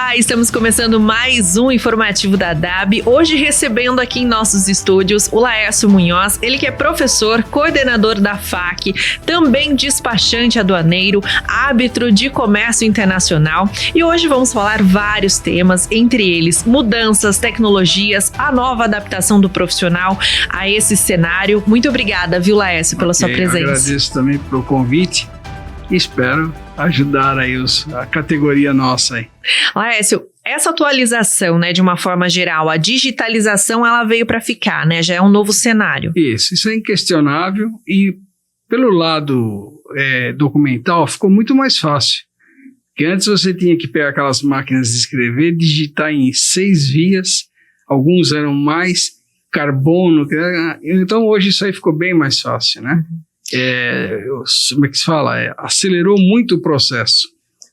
Olá, estamos começando mais um informativo da DAB, hoje recebendo aqui em nossos estúdios o Laércio Munhoz, ele que é professor, coordenador da FAC, também despachante aduaneiro, árbitro de comércio internacional, e hoje vamos falar vários temas, entre eles mudanças, tecnologias, a nova adaptação do profissional a esse cenário. Muito obrigada, viu, Laércio, pela sua presença. Agradeço também pelo convite e espero ajudar aí a categoria nossa aí. Laércio, essa atualização, né, de uma forma geral, a digitalização, ela veio para ficar, né? Já é um novo cenário. Isso é inquestionável e pelo lado documental ficou muito mais fácil. Porque antes você tinha que pegar aquelas máquinas de escrever, digitar em 6 vias, alguns eram mais carbono, então hoje isso aí ficou bem mais fácil, né? Como é que se fala? Acelerou muito o processo.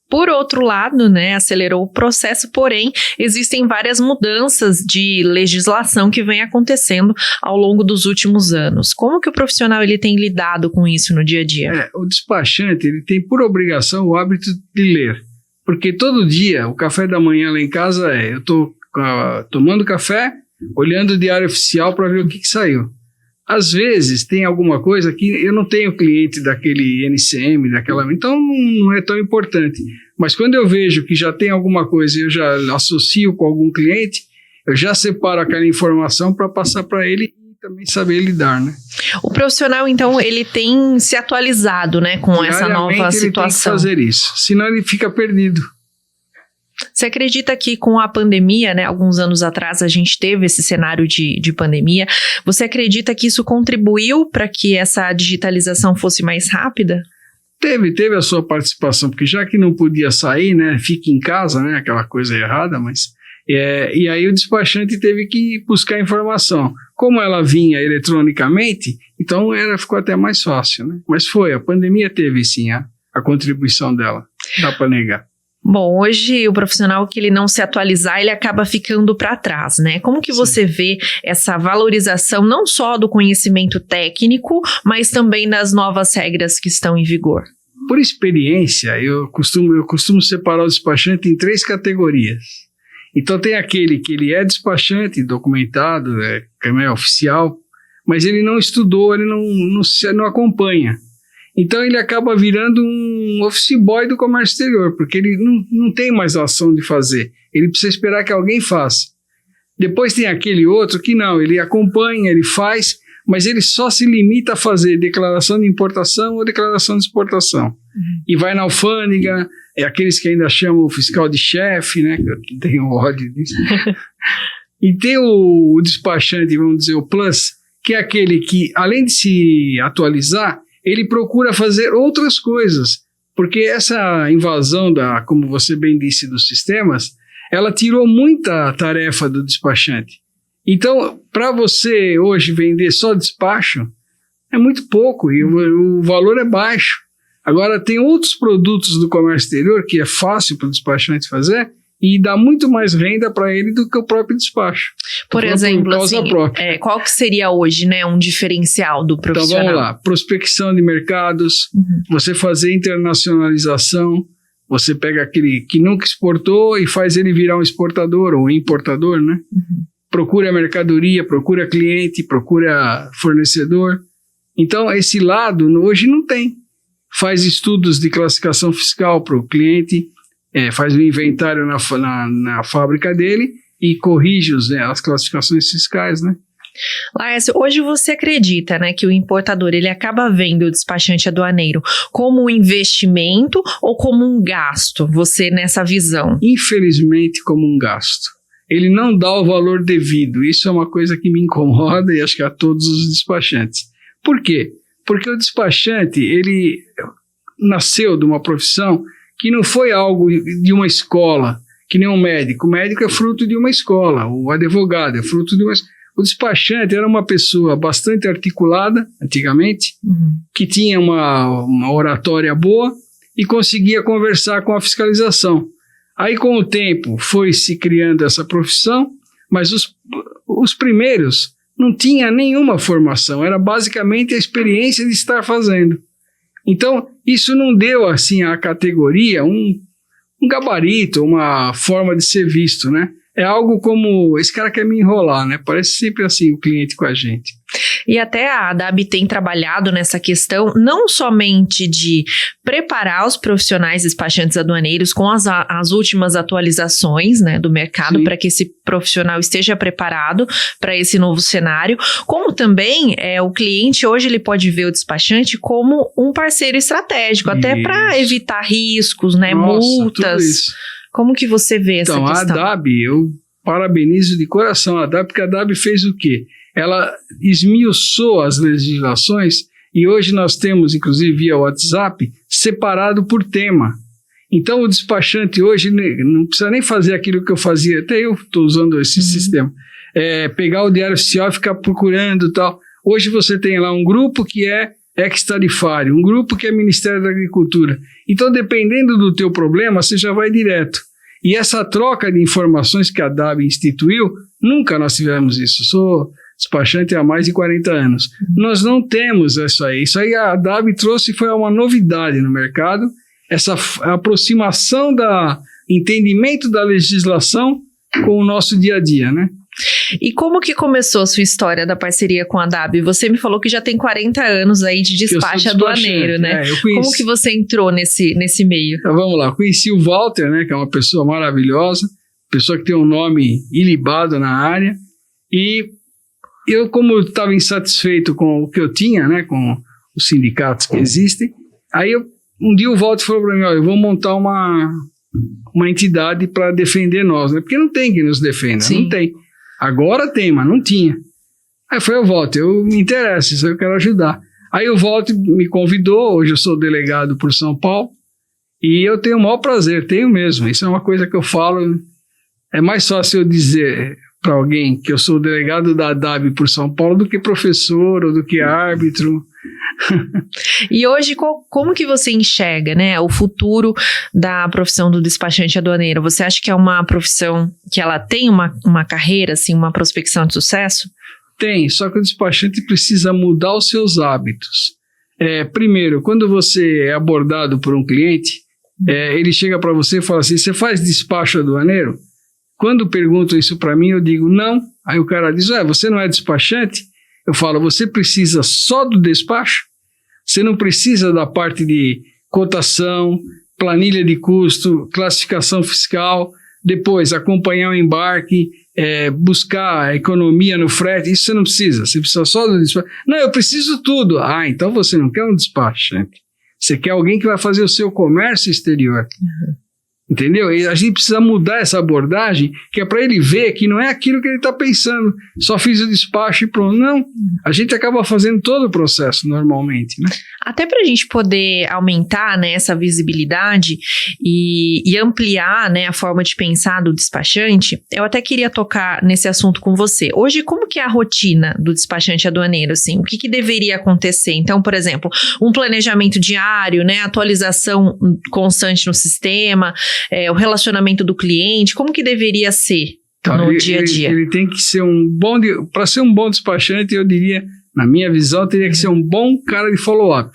Por outro lado, né, acelerou o processo, porém, existem várias mudanças de legislação que vem acontecendo ao longo dos últimos anos. Como que o profissional ele tem lidado com isso no dia a dia? O despachante ele tem por obrigação o hábito de ler, porque todo dia, o café da manhã lá em casa eu estou tomando café, olhando o diário oficial para ver o que saiu. Às vezes tem alguma coisa que eu não tenho cliente daquele NCM, então não é tão importante. Mas quando eu vejo que já tem alguma coisa e eu já associo com algum cliente, eu já separo aquela informação para passar para ele e também saber lidar, né? O profissional, então, ele tem se atualizado, né, com essa nova situação. Ele tem que fazer isso, senão ele fica perdido. Você acredita que com a pandemia, né, alguns anos atrás a gente teve esse cenário de pandemia, você acredita que isso contribuiu para que essa digitalização fosse mais rápida? Teve a sua participação, porque já que não podia sair, né, fica em casa, né, aquela coisa errada, mas... e aí o despachante teve que buscar informação. Como ela vinha eletronicamente, então ficou até mais fácil, né? Mas a pandemia teve sim a contribuição dela, dá para negar. Bom, hoje o profissional que ele não se atualizar, ele acaba ficando para trás, né? Como que você vê essa valorização não só do conhecimento técnico, mas também das novas regras que estão em vigor? Por experiência, eu costumo separar o despachante em 3 categorias. Então tem aquele que ele é despachante, documentado, é oficial, mas ele não estudou, ele não acompanha. Então ele acaba virando um office boy do comércio exterior, porque ele não tem mais ação de fazer. Ele precisa esperar que alguém faça. Depois tem aquele outro que não, ele acompanha, ele faz, mas ele só se limita a fazer declaração de importação ou declaração de exportação. E vai na alfândega, aqueles que ainda chamam o fiscal de chefe, né? Eu tenho ódio disso. E tem o despachante, vamos dizer, o plus, que é aquele que, além de se atualizar, ele procura fazer outras coisas, porque essa invasão como você bem disse, dos sistemas, ela tirou muita tarefa do despachante. Então, para você hoje vender só despacho, é muito pouco e o valor é baixo. Agora, tem outros produtos do comércio exterior que é fácil para o despachante fazer e dá muito mais renda para ele do que o próprio despacho. Por exemplo, assim, qual que seria hoje, né, um diferencial do profissional? Então vamos lá, prospecção de mercados, você fazer internacionalização, você pega aquele que nunca exportou e faz ele virar um exportador ou um importador, né? Procura mercadoria, procura cliente, procura fornecedor. Então esse lado hoje não tem. Faz estudos de classificação fiscal para o cliente, faz o inventário na fábrica dele e corrige as classificações fiscais, né? Laércio, hoje você acredita, né, que o importador ele acaba vendo o despachante aduaneiro como um investimento ou como um gasto? Você nessa visão? Infelizmente como um gasto. Ele não dá o valor devido. Isso é uma coisa que me incomoda e acho que a todos os despachantes. Por quê? Porque o despachante ele nasceu de uma profissão que não foi algo de uma escola, que nem um médico. O médico é fruto de uma escola, o advogado é fruto de uma... O despachante era uma pessoa bastante articulada, antigamente, que tinha uma oratória boa e conseguia conversar com a fiscalização. Aí, com o tempo, foi se criando essa profissão, mas os primeiros não tinham nenhuma formação, era basicamente a experiência de estar fazendo. Então, isso não deu, assim, à categoria gabarito, uma forma de ser visto, né? É algo como, esse cara quer me enrolar, né? Parece sempre assim o cliente com a gente. E até a ADAB tem trabalhado nessa questão, não somente de preparar os profissionais despachantes aduaneiros com as últimas atualizações, né, do mercado, para que esse profissional esteja preparado para esse novo cenário, como também o cliente hoje ele pode ver o despachante como um parceiro estratégico, até para evitar riscos, né, multas. Tudo isso. Como que você vê essa questão? Então, a ADAB, eu parabenizo de coração a ADAB, porque a ADAB fez o quê? Ela esmiuçou as legislações e hoje nós temos, inclusive via WhatsApp, separado por tema. Então, o despachante hoje não precisa nem fazer aquilo que eu fazia, até eu estou usando esse sistema, pegar o diário oficial e ficar procurando e tal. Hoje você tem lá um grupo que é ex-tarifário, um grupo que é Ministério da Agricultura. Então, dependendo do teu problema, você já vai direto. E essa troca de informações que a ADAB instituiu, nunca nós tivemos isso. Sou despachante há mais de 40 anos. Nós não temos isso aí. Isso aí a ADAB trouxe, foi uma novidade no mercado, essa aproximação do entendimento da legislação com o nosso dia a dia, né? E como que começou a sua história da parceria com a ADAB? Você me falou que já tem 40 anos aí de despacho aduaneiro, né? Como que você entrou nesse meio? Então, vamos lá, conheci o Walter, né, que é uma pessoa maravilhosa, pessoa que tem um nome ilibado na área, e eu, como estava insatisfeito com o que eu tinha, né, com os sindicatos que existem, aí um dia o Walter falou para mim, olha, eu vou montar uma entidade para defender nós, né, porque não tem quem nos defenda, Sim. Não tem. Agora tem, mas não tinha. Aí foi o Walter, eu me interesso, isso eu quero ajudar. Aí o Walter me convidou, hoje eu sou delegado por São Paulo, e eu tenho o maior prazer, tenho mesmo. Isso é uma coisa que eu falo, é mais fácil eu dizer para alguém que eu sou delegado da ADAB por São Paulo do que professor ou do que árbitro. E hoje, como que você enxerga, né, o futuro da profissão do despachante aduaneiro? Você acha que é uma profissão que ela tem uma carreira, assim, uma prospecção de sucesso? Tem, só que o despachante precisa mudar os seus hábitos. Primeiro, quando você é abordado por um cliente, ele chega para você e fala assim, você faz despacho aduaneiro? Quando perguntam isso para mim, eu digo não. Aí o cara diz, você não é despachante? Eu falo, você precisa só do despacho? Você não precisa da parte de cotação, planilha de custo, classificação fiscal, depois acompanhar o embarque, buscar a economia no frete, isso você não precisa, você precisa só do despacho. Não, eu preciso tudo. Então você não quer um despachante, você quer alguém que vai fazer o seu comércio exterior. Uhum. Entendeu? E a gente precisa mudar essa abordagem, que é para ele ver que não é aquilo que ele está pensando, só fiz o despacho e pronto. Não, a gente acaba fazendo todo o processo normalmente, né? Até para a gente poder aumentar, né, essa visibilidade e ampliar, né, a forma de pensar do despachante, eu até queria tocar nesse assunto com você. Hoje, como que é a rotina do despachante aduaneiro? Assim, o que deveria acontecer? Então, por exemplo, um planejamento diário, né, atualização constante no sistema, o relacionamento do cliente, como que deveria ser no dia a dia? Ele tem que ser para ser um bom despachante, eu diria, na minha visão, teria que ser um bom cara de follow-up.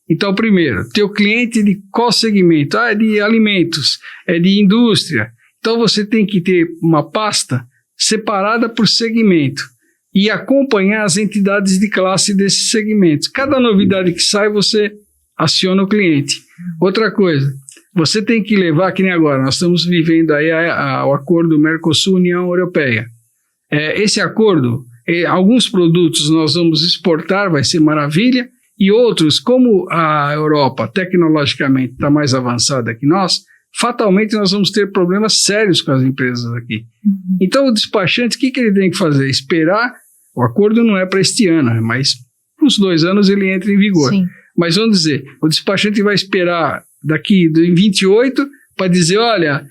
Então, primeiro, teu cliente de qual segmento? É de alimentos, é de indústria. Então, você tem que ter uma pasta separada por segmento e acompanhar as entidades de classe desses segmentos. Cada novidade que sai, você aciona o cliente. Outra coisa, você tem que levar, que nem agora, nós estamos vivendo aí o acordo Mercosul-União Europeia. Esse acordo, alguns produtos nós vamos exportar, vai ser maravilha, e outros, como a Europa tecnologicamente está mais avançada que nós, fatalmente nós vamos ter problemas sérios com as empresas aqui. Uhum. Então o despachante, o que ele tem que fazer? Esperar, o acordo não é para este ano, mas uns 2 anos ele entra em vigor. Sim. Mas vamos dizer, o despachante vai esperar em 28 para dizer, olha,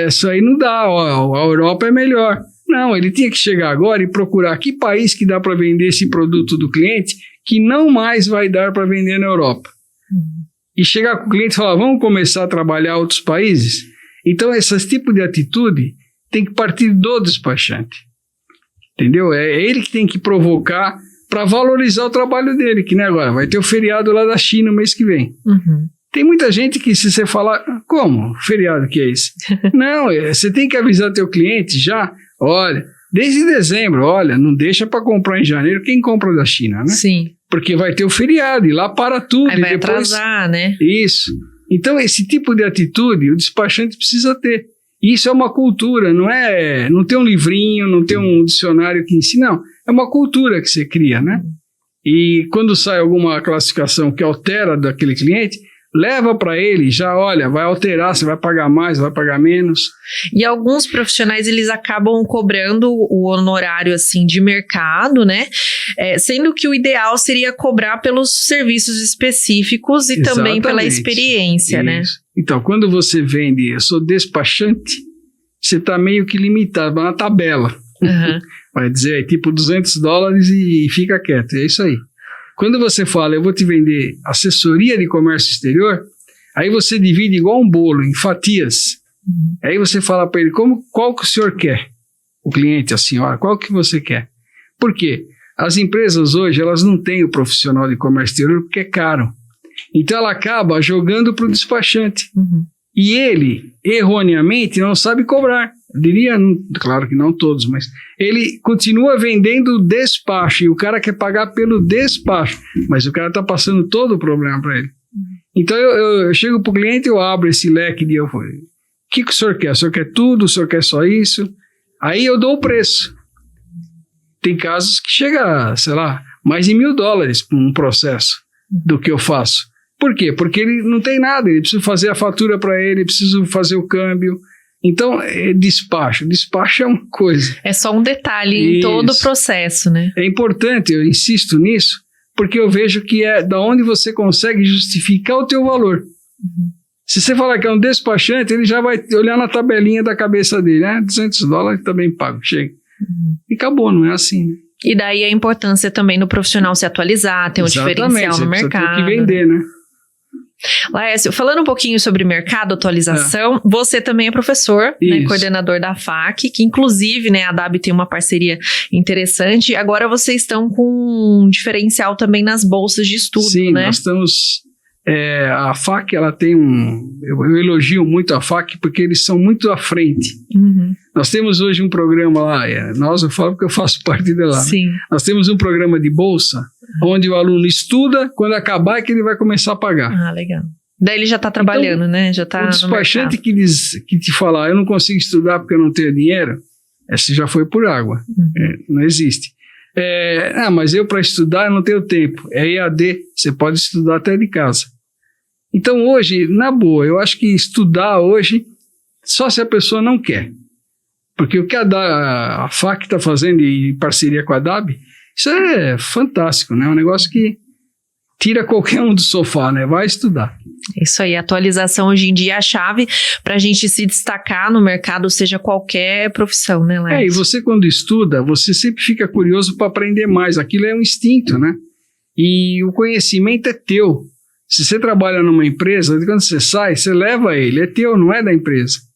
isso aí não dá, a Europa é melhor. Não, ele tinha que chegar agora e procurar que país que dá para vender esse produto do cliente que não mais vai dar para vender na Europa. Uhum. E chegar com o cliente e falar, vamos começar a trabalhar outros países? Então, esse tipo de atitude tem que partir do despachante. Entendeu? É ele que tem que provocar para valorizar o trabalho dele, que nem agora, vai ter o feriado lá da China no mês que vem. Uhum. Tem muita gente que se você falar, como? Feriado que é esse? Não, você tem que avisar teu cliente já, olha, desde dezembro, olha, não deixa para comprar em janeiro quem compra da China, né? Sim. Porque vai ter o feriado e lá para tudo. Aí vai depois... atrasar, né? Isso. Então, esse tipo de atitude o despachante precisa ter. Isso é uma cultura, não tem um livrinho, não tem um dicionário que ensina, não. É uma cultura que você cria, né? E quando sai alguma classificação que altera daquele cliente, leva para ele, já olha, vai alterar, você vai pagar mais, vai pagar menos. E alguns profissionais, eles acabam cobrando o honorário, assim, de mercado, né? Sendo que o ideal seria cobrar pelos serviços específicos e também pela experiência, né? Então, quando você vende, eu sou despachante, você está meio que limitado na tabela. Uhum. Vai dizer, tipo, $200 e fica quieto, é isso aí. Quando você fala, eu vou te vender assessoria de comércio exterior, aí você divide igual um bolo, em fatias. Aí você fala para ele, qual que o senhor quer? O cliente, a senhora, qual que você quer? Por quê? As empresas hoje, elas não têm o profissional de comércio exterior porque é caro. Então ela acaba jogando para o despachante. E ele, erroneamente, não sabe cobrar. Eu diria, claro que não todos, mas ele continua vendendo o despacho e o cara quer pagar pelo despacho, mas o cara está passando todo o problema para ele. Então eu chego para o cliente, eu abro esse leque de eu falei, o que o senhor quer? O senhor quer tudo? O senhor quer só isso? Aí eu dou o preço. Tem casos que chega, sei lá, mais de $1.000 por um processo do que eu faço. Por quê? Porque ele não tem nada, ele precisa fazer a fatura para ele, precisa fazer o câmbio. Então, despacho é uma coisa. É só um detalhe em todo o processo, né? É importante, eu insisto nisso, porque eu vejo que é da onde você consegue justificar o teu valor. Se você falar que é um despachante, ele já vai olhar na tabelinha da cabeça dele, né? $200 também pago, chega. E acabou, não é assim, né? E daí a importância também do profissional se atualizar, ter um diferencial no mercado. Tem que vender, né? Laércio, falando um pouquinho sobre mercado, atualização, você também é professor, né, coordenador da FAC, que inclusive, né, a DAB tem uma parceria interessante, agora vocês estão com um diferencial também nas bolsas de estudo, Sim, né? Nós estamos... a FAC, ela tem eu elogio muito a FAC porque eles são muito à frente. Nós temos hoje um programa lá, eu falo porque eu faço parte de lá. Sim. Né? Nós temos um programa de bolsa, onde o aluno estuda, quando acabar é que ele vai começar a pagar. Ah, legal. Daí ele já está trabalhando, então, né? Já está no despachante que te falar, eu não consigo estudar porque eu não tenho dinheiro, esse já foi por água. Não existe. Mas eu para estudar eu não tenho tempo. É EAD, você pode estudar até de casa. Então hoje, na boa, eu acho que estudar hoje, só se a pessoa não quer. Porque o que a FAC está fazendo em parceria com a DAB, isso é fantástico, né? É um negócio que tira qualquer um do sofá, né? Vai estudar. Isso aí, a atualização hoje em dia é a chave para a gente se destacar no mercado, seja qualquer profissão, né, Laércio? E você quando estuda, você sempre fica curioso para aprender mais. Aquilo é um instinto, né? E o conhecimento é teu. Se você trabalha numa empresa, quando você sai, você leva ele, é teu, não é da empresa.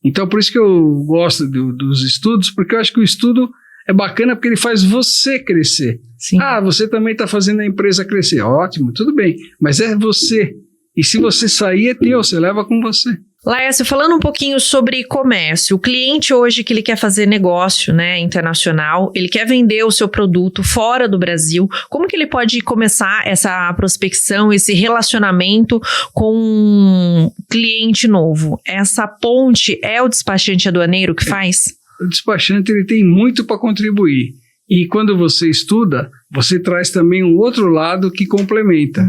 Então, por isso que eu gosto dos estudos, porque eu acho que o estudo é bacana porque ele faz você crescer. Sim. Você também está fazendo a empresa crescer. Ótimo, tudo bem, mas é você. E se você sair, é teu, você leva com você. Laércio, falando um pouquinho sobre comércio, o cliente hoje que ele quer fazer negócio, né, internacional, ele quer vender o seu produto fora do Brasil, como que ele pode começar essa prospecção, esse relacionamento com um cliente novo? Essa ponte é o despachante aduaneiro que faz? O despachante ele tem muito para contribuir. E quando você estuda, você traz também um outro lado que complementa.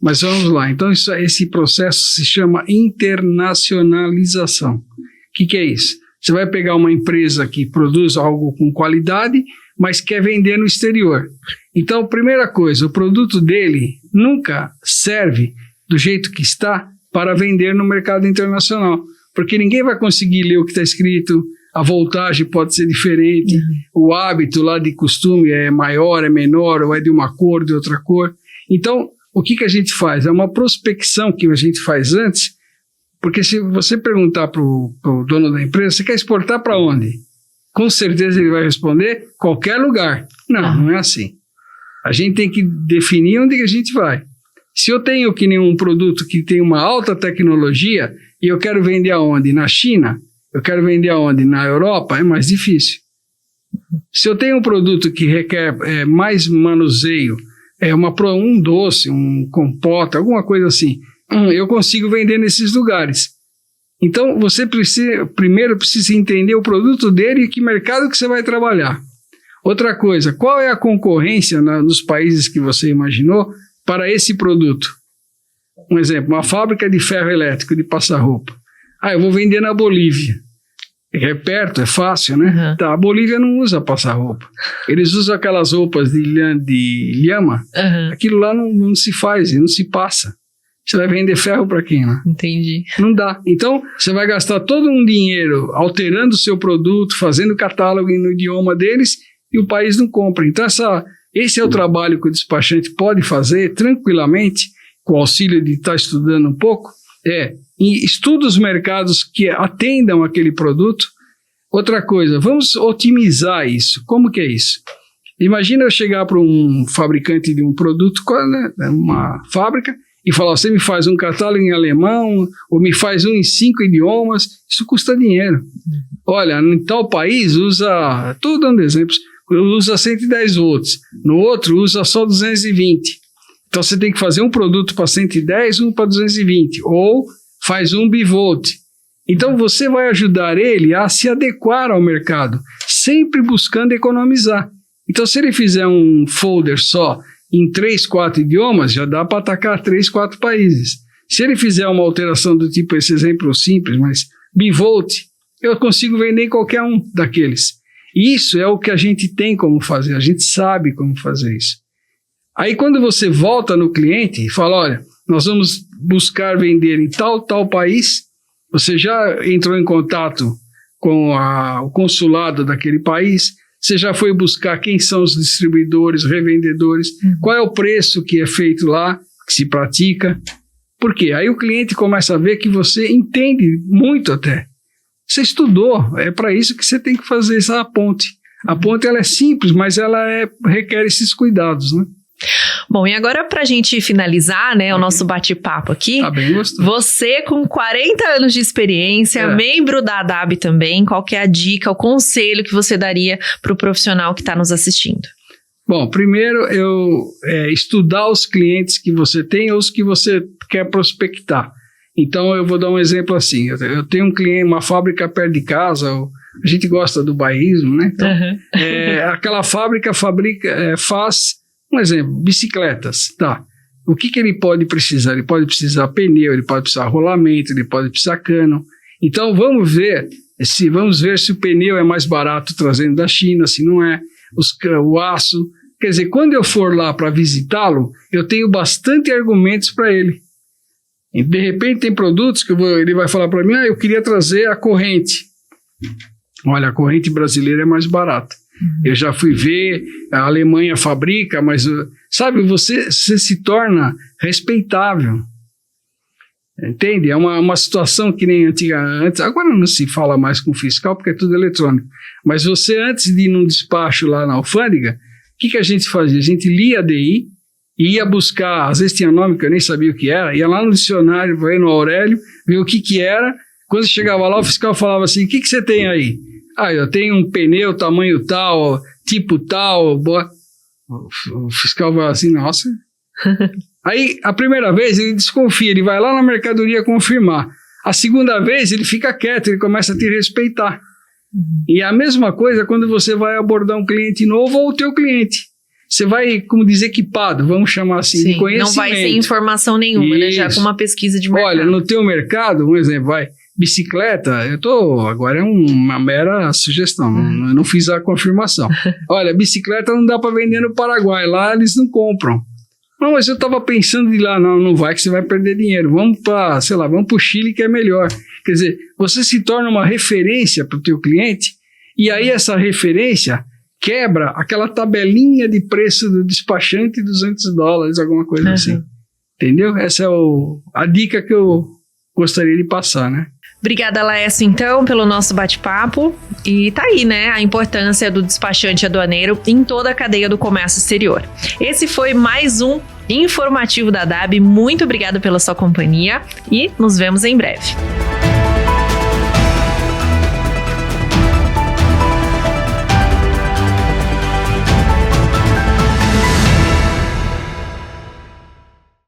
Mas vamos lá, então esse processo se chama internacionalização. O que é isso? Você vai pegar uma empresa que produz algo com qualidade, mas quer vender no exterior. Então, primeira coisa, o produto dele nunca serve do jeito que está para vender no mercado internacional, porque ninguém vai conseguir ler o que está escrito, a voltagem pode ser diferente, o hábito lá de costume é maior, é menor, ou é de uma cor, de outra cor. Então, o que a gente faz? É uma prospecção que a gente faz antes, porque se você perguntar para o dono da empresa, você quer exportar para onde? Com certeza ele vai responder, qualquer lugar. Não é assim. A gente tem que definir onde a gente vai. Se eu tenho que nem um produto que tem uma alta tecnologia e eu quero vender aonde? Na China? Eu quero vender aonde? Na Europa? É mais difícil. Se eu tenho um produto que requer mais manuseio, um doce, um compota, alguma coisa assim, eu consigo vender nesses lugares. Então, você primeiro precisa entender o produto dele e que mercado que você vai trabalhar. Outra coisa, qual é a concorrência nos países que você imaginou para esse produto? Um exemplo, uma fábrica de ferro elétrico de passar roupa. Eu vou vender na Bolívia. É perto, é fácil, né? Uhum. Tá, a Bolívia não usa passar roupa. Eles usam aquelas roupas de lhama. Uhum. Aquilo lá não se faz, não se passa. Você vai vender ferro para quem, né? Entendi. Não dá. Então, você vai gastar todo um dinheiro alterando o seu produto, fazendo catálogo no idioma deles e o país não compra. Então, esse é o trabalho que o despachante pode fazer tranquilamente, com o auxílio de estar estudando um pouco, estuda os mercados que atendam aquele produto. Outra coisa, vamos otimizar isso. Como que é isso? Imagina eu chegar para um fabricante de um produto, uma fábrica, e falar, você me faz um catálogo em alemão, ou me faz um em 5 idiomas, isso custa dinheiro. Olha, em tal país estou dando exemplos, usa 110 volts, no outro usa só 220. Então você tem que fazer um produto para 110, um para 220, ou faz um bivolt. Então você vai ajudar ele a se adequar ao mercado, sempre buscando economizar. Então se ele fizer um folder só em 3, 4 idiomas, já dá para atacar 3, 4 países. Se ele fizer uma alteração do tipo, esse exemplo simples, mas bivolt, eu consigo vender em qualquer um daqueles. Isso é o que a gente tem como fazer, a gente sabe como fazer isso. Aí quando você volta no cliente e fala, olha, nós vamos buscar vender em tal país, você já entrou em contato com o consulado daquele país, você já foi buscar quem são os distribuidores, revendedores, qual é o preço que é feito lá, que se pratica. Por quê? Aí o cliente começa a ver que você entende muito até. Você estudou, é para isso que você tem que fazer essa ponte. A ponte ela é simples, mas ela requer esses cuidados, né? Bom, e agora pra gente finalizar, né, o nosso bate-papo aqui, tá bem gostoso. Você com 40 anos de experiência, membro da ADAB também, qual que é a dica, o conselho que você daria pro profissional que está nos assistindo? Bom, primeiro estudar os clientes que você tem ou os que você quer prospectar. Então eu vou dar um exemplo assim, eu tenho um cliente, uma fábrica perto de casa, a gente gosta do bairrismo, né? Então, aquela fábrica faz, um exemplo, bicicletas, tá? O que ele pode precisar? Ele pode precisar pneu, ele pode precisar rolamento, ele pode precisar cano. Então vamos ver se o pneu é mais barato trazendo da China, se não é, o aço. Quer dizer, quando eu for lá para visitá-lo, eu tenho bastante argumentos para ele. E de repente tem produtos que ele vai falar para mim, eu queria trazer a corrente. Olha, a corrente brasileira é mais barata. Eu já fui ver, a Alemanha fabrica, mas, sabe, você se torna respeitável. Entende? É uma situação que nem antes, agora não se fala mais com fiscal porque é tudo eletrônico, mas você antes de ir num despacho lá na alfândega, o que a gente fazia? A gente lia a DI e ia buscar, às vezes tinha nome que eu nem sabia o que era, ia lá no dicionário, vai no Aurélio, ver o que era. Quando chegava lá, o fiscal falava assim, o que você tem aí? Eu tenho um pneu, tamanho tal, tipo tal. O fiscal vai assim, nossa. Aí, a primeira vez, ele desconfia, ele vai lá na mercadoria confirmar. A segunda vez, ele fica quieto, ele começa a te respeitar. E a mesma coisa quando você vai abordar um cliente novo ou o teu cliente. Você vai, como dizer, equipado, vamos chamar assim, de conhecimento. Não vai sem informação nenhuma, né? Já com uma pesquisa de mercado. Olha, no teu mercado, um exemplo, bicicleta, agora é uma mera sugestão, eu não fiz a confirmação. Olha, bicicleta não dá para vender no Paraguai, lá eles não compram. Não, mas eu estava pensando de ir lá, não vai que você vai perder dinheiro, vamos para o Chile que é melhor. Quer dizer, você se torna uma referência para o teu cliente e aí essa referência quebra aquela tabelinha de preço do despachante de $200, alguma coisa assim. Entendeu? Essa é a dica que eu gostaria de passar, né? Obrigada, Laércio, então, pelo nosso bate-papo. E tá aí, né, a importância do despachante aduaneiro em toda a cadeia do comércio exterior. Esse foi mais um informativo da DAB. Muito obrigada pela sua companhia e nos vemos em breve.